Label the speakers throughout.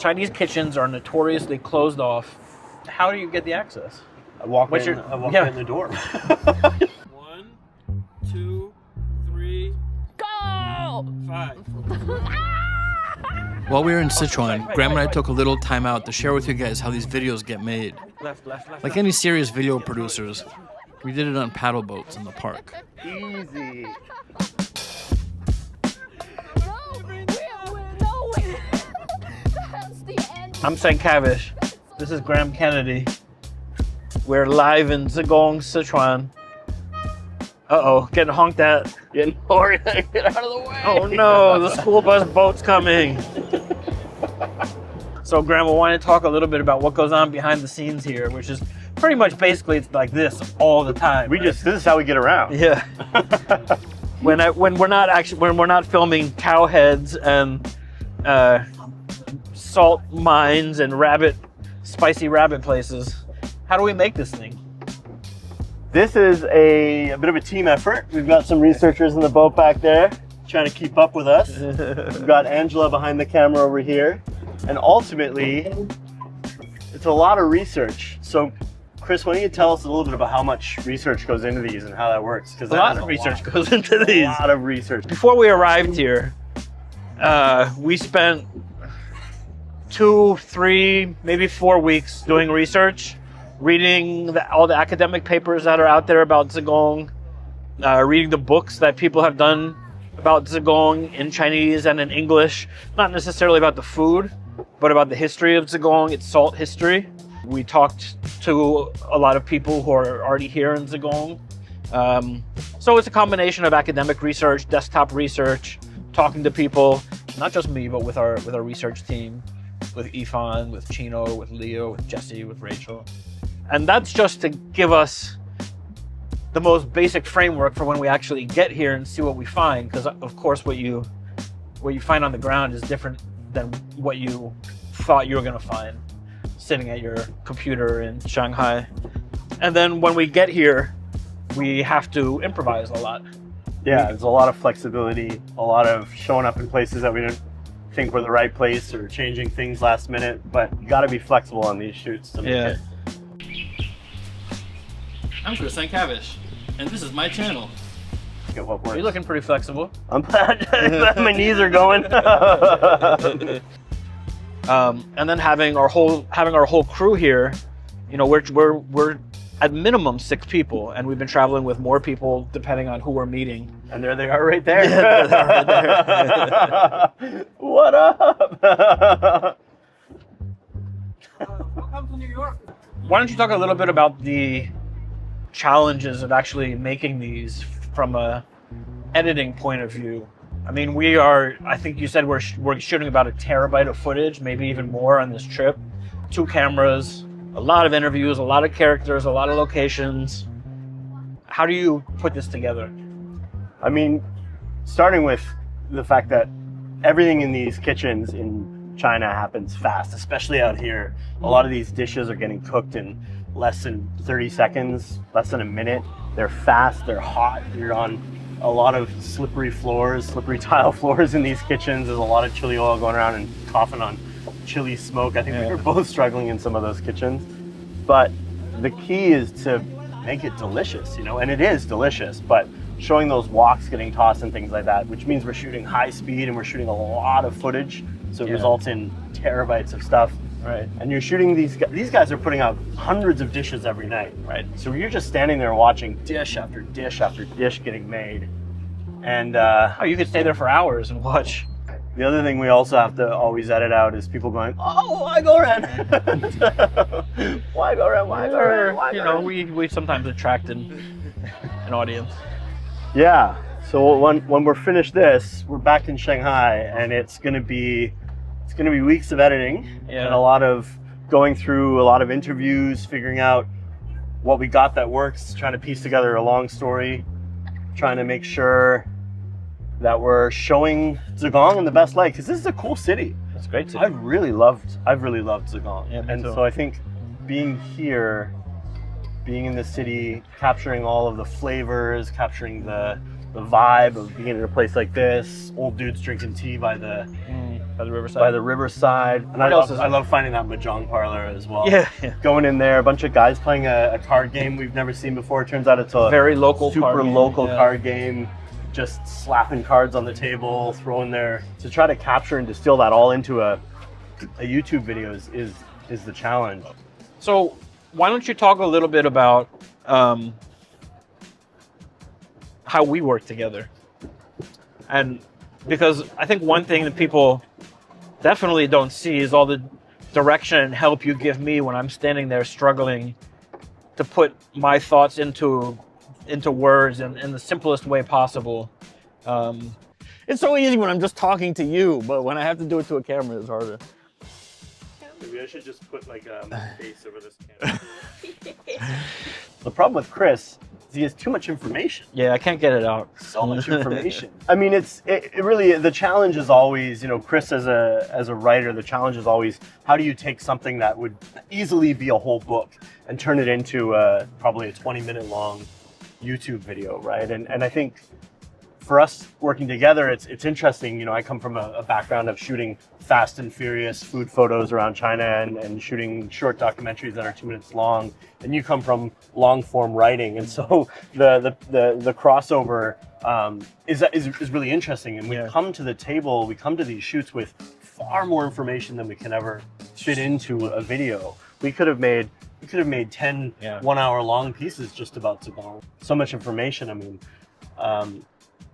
Speaker 1: Chinese kitchens are notoriously closed off. How do you get the access?
Speaker 2: I walk in the door.
Speaker 3: 1, 2, 3,
Speaker 4: Go!
Speaker 3: 5.
Speaker 5: While we were in Sichuan, Graeme and I took a little time out to share with you guys how these videos get made.
Speaker 1: Left.
Speaker 5: Like any serious video producers, we did it on paddle boats in the park.
Speaker 2: Easy.
Speaker 1: I'm Saintcavish. This is Graeme Kennedy. We're live in Zigong, Sichuan. Uh-oh, getting honked at.
Speaker 2: Get out of the way.
Speaker 1: Oh no, the school bus boat's coming. So Graeme, we want to talk a little bit about what goes on behind the scenes here, which is pretty much basically it's like this all the time.
Speaker 2: This is how we get around.
Speaker 1: Yeah. when we're not filming cow heads and salt mines and spicy rabbit places, how do we make this thing?
Speaker 2: This is a bit of a team effort. We've got some researchers in the boat back there trying to keep up with us. We've got Angela behind the camera over here. And ultimately, it's a lot of research. So, Chris, why don't you tell us a little bit about how much research goes into these and how that works? Because
Speaker 1: a lot of research goes into these.
Speaker 2: A lot of research.
Speaker 1: Before we arrived here, we spent 2, 3, maybe 4 weeks doing research, reading all the academic papers that are out there about Zigong, reading the books that people have done about Zigong in Chinese and in English, not necessarily about the food, but about the history of Zigong, its salt history. We talked to a lot of people who are already here in Zigong. So it's a combination of academic research, desktop research, talking to people, not just me, but with our research team, with Ifan, with Chino, with Leo, with Jesse, with Rachel. And that's just to give us the most basic framework for when we actually get here and see what we find. Because of course, what you find on the ground is different than what you thought you were going to find sitting at your computer in Shanghai. And then when we get here, we have to improvise a lot.
Speaker 2: Yeah, there's a lot of flexibility, a lot of showing up in places that we didn't think were the right place or changing things last minute, but you got to be flexible on these shoots to make it.
Speaker 5: I'm Chris Saintcavish, and this is my channel.
Speaker 2: Get what works.
Speaker 1: You're looking pretty flexible.
Speaker 2: I'm glad my knees are going.
Speaker 1: And then having our whole crew here, you know, we're at minimum 6 people, and we've been traveling with more people depending on who we're meeting.
Speaker 2: And there they are right there.
Speaker 1: Yeah, they are right there.
Speaker 2: What up?
Speaker 3: Welcome to New York.
Speaker 1: Why don't you talk a little bit about the challenges of actually making these from a editing point of view? I mean, I think you said we're shooting about 1 terabyte of footage, maybe even more on this trip. 2 cameras, a lot of interviews, a lot of characters, a lot of locations. How do you put this together?
Speaker 2: I mean, starting with the fact that everything in these kitchens in China happens fast, especially out here. A lot of these dishes are getting cooked in less than 30 seconds, less than a minute. They're fast, they're hot. You're on a lot of slippery tile floors in these kitchens. There's a lot of chili oil going around and coughing on chili smoke. I think we were both struggling in some of those kitchens. But the key is to make it delicious, you know, and it is delicious, but showing those woks getting tossed and things like that, which means we're shooting high speed and we're shooting a lot of footage. So it results in terabytes of stuff.
Speaker 1: Right.
Speaker 2: And you're shooting these guys are putting out hundreds of dishes every night.
Speaker 1: Right.
Speaker 2: So you're just standing there watching dish after dish after dish getting made. And
Speaker 1: You could stay there for hours and watch.
Speaker 2: the other thing we also have to always edit out is people going, "Oh, why go around? Why go around? Why go around? Why go
Speaker 1: You know,
Speaker 2: around?"
Speaker 1: we sometimes attract an audience.
Speaker 2: Yeah. So when we're finished this, we're back in Shanghai, and it's gonna be weeks of editing and a lot of going through a lot of interviews, figuring out what we got that works, trying to piece together a long story, trying to make sure that we're showing Zigong in the best light, because this is a cool city.
Speaker 1: It's a great city.
Speaker 2: I've really loved Zigong.
Speaker 1: Yeah, me
Speaker 2: and
Speaker 1: too.
Speaker 2: so I think being here, being in the city, capturing all of the flavors, capturing the vibe of being in a place like this, old dudes drinking tea by the
Speaker 1: By the riverside.
Speaker 2: by the riverside. And
Speaker 1: What else is
Speaker 2: I love finding that mahjong parlor as well.
Speaker 1: Yeah.
Speaker 2: Going in there, a bunch of guys playing a card game we've never seen before. It turns out it's a
Speaker 1: Very local
Speaker 2: super
Speaker 1: card game,
Speaker 2: local
Speaker 1: yeah.
Speaker 2: card game. Just slapping cards on the table, throwing there. To try to capture and distill that all into a YouTube video is the challenge.
Speaker 1: So why don't you talk a little bit about how we work together? And because I think one thing that people definitely don't see is all the direction and help you give me when I'm standing there struggling to put my thoughts into words in the simplest way possible. It's so easy when I'm just talking to you, but when I have to do it to a camera, it's harder.
Speaker 2: Maybe I should just put like a face over this camera. The problem with Chris is he has too much information.
Speaker 1: Yeah, I can't get it out.
Speaker 2: So much information. I mean, it really, the challenge is always, you know, Chris as a writer, the challenge is always, how do you take something that would easily be a whole book and turn it into probably a 20-minute long YouTube video, right? And I think for us working together, it's interesting. You know, I come from a background of shooting fast and furious food photos around China and shooting short documentaries that are 2 minutes long. And you come from long form writing, and so the crossover is really interesting. And we come to the table, we come to these shoots with far more information than we can ever fit into a video. We could have made 10 1-hour long pieces just about Zigong. So much information. I mean,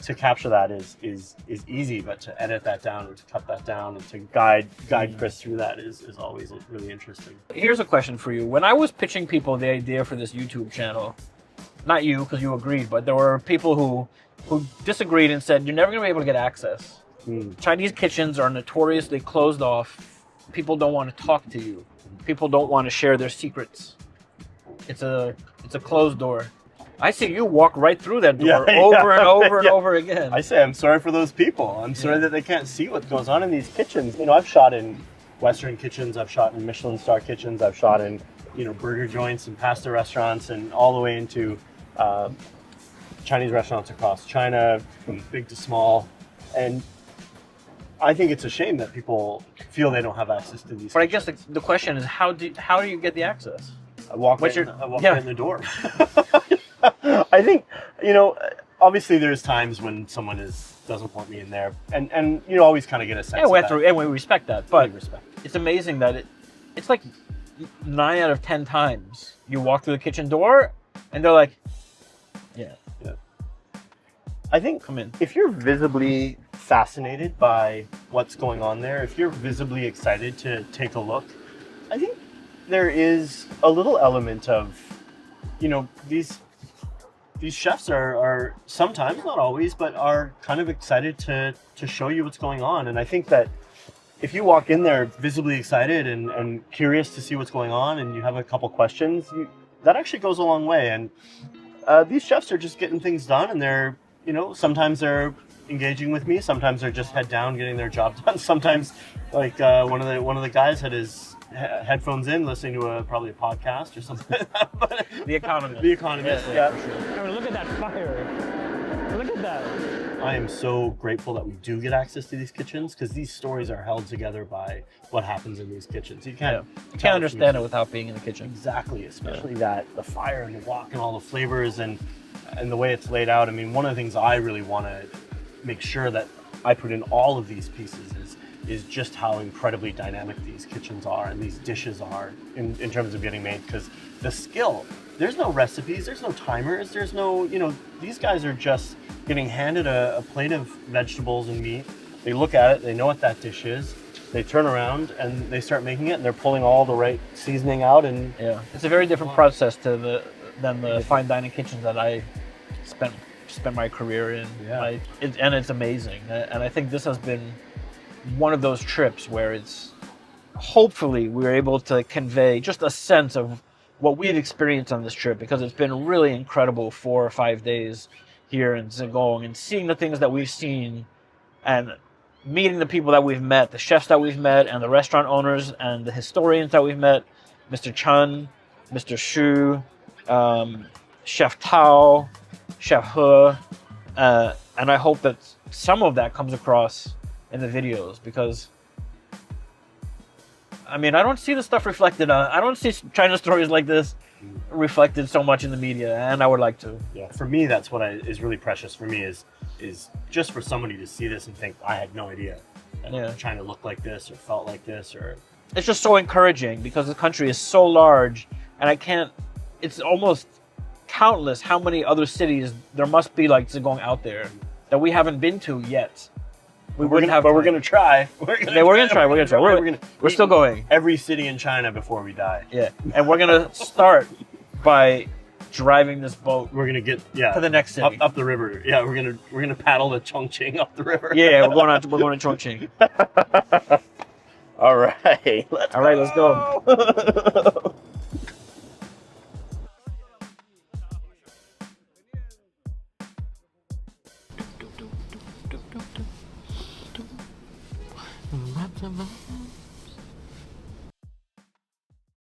Speaker 2: to capture that is easy, but to edit that down and to cut that down and to guide Chris through that is always really interesting.
Speaker 1: Here's a question for you. When I was pitching people the idea for this YouTube channel, not you because you agreed, but there were people who disagreed and said you're never going to be able to get access. Chinese kitchens are notoriously closed off. People don't want to talk to you. People don't want to share their secrets. It's a closed door. I see you walk right through that door over and over and over again.
Speaker 2: I say I'm sorry for those people. I'm sorry that they can't see what goes on in these kitchens. You know, I've shot in Western kitchens, I've shot in Michelin star kitchens, I've shot in, you know, burger joints and pasta restaurants, and all the way into Chinese restaurants across China, from big to small. And I think it's a shame that people feel they don't have access to these.
Speaker 1: But I guess the question is, how do you get the access?
Speaker 2: I walk right in the door. I think, you know, obviously there's times when someone doesn't want me in there, and you always kind of get a sense of that.
Speaker 1: And we respect that, but
Speaker 2: We respect.
Speaker 1: it's amazing that it's like 9 out of 10 times you walk through the kitchen door and they're like, yeah.
Speaker 2: I think
Speaker 1: Come in.
Speaker 2: if you're visibly fascinated by what's going on there, if you're visibly excited to take a look, I think there is a little element of, you know, these chefs are sometimes, not always, but are kind of excited to show you what's going on. And I think that if you walk in there visibly excited and curious to see what's going on, and you have a couple questions, that actually goes a long way. And these chefs are just getting things done, and they're, you know, sometimes they're engaging with me, sometimes they're just head down getting their job done. Sometimes, like one of the guys had his headphones in, listening to probably a podcast or something like that. But
Speaker 1: The Economist.
Speaker 2: The Economist,
Speaker 1: Yeah. I mean, look at that fire. Look at that.
Speaker 2: I am so grateful that we do get access to these kitchens, because these stories are held together by what happens in these kitchens. You can't
Speaker 1: understand it without being in the kitchen.
Speaker 2: Exactly, especially that the fire and the wok and all the flavors and the way it's laid out. I mean, one of the things I really want to make sure that I put in all of these pieces is just how incredibly dynamic these kitchens are and these dishes are in terms of getting made, because the skill, there's no recipes, there's no timers, there's no, you know, these guys are just getting handed a plate of vegetables and meat. They look at it, they know what that dish is, they turn around and they start making it, and they're pulling all the right seasoning out. And
Speaker 1: it's a very different process than the fine dining kitchens that I spent my career in. And it's amazing. And I think this has been one of those trips where it's hopefully we're able to convey just a sense of what we've experienced on this trip, because it's been really incredible 4 or 5 days here in Zigong, and seeing the things that we've seen and meeting the people that we've met, the chefs that we've met, and the restaurant owners and the historians that we've met, Mr. Chun, Mr. Shu, Chef Tao, Chef He, and I hope that some of that comes across in the videos, because I mean, I don't see the stuff reflected on. I don't see China stories like this reflected so much in the media, and I would like to.
Speaker 2: Yeah, for me, that's what is really precious for me is just for somebody to see this and think, I had no idea that China looked like this or felt like this. Or
Speaker 1: it's just so encouraging because the country is so large, and it's almost countless how many other cities there must be like going out there that we haven't been to yet.
Speaker 2: We're gonna try. We're gonna try.
Speaker 1: We're still going.
Speaker 2: Every city in China before we die.
Speaker 1: Yeah, and we're gonna start by driving this boat.
Speaker 2: We're gonna get
Speaker 1: to the next city
Speaker 2: up the river. Yeah, we're gonna paddle the Chongqing up the river.
Speaker 1: Yeah, we're going to Chongqing.
Speaker 2: All right,
Speaker 1: let's go.
Speaker 5: Wrap them up.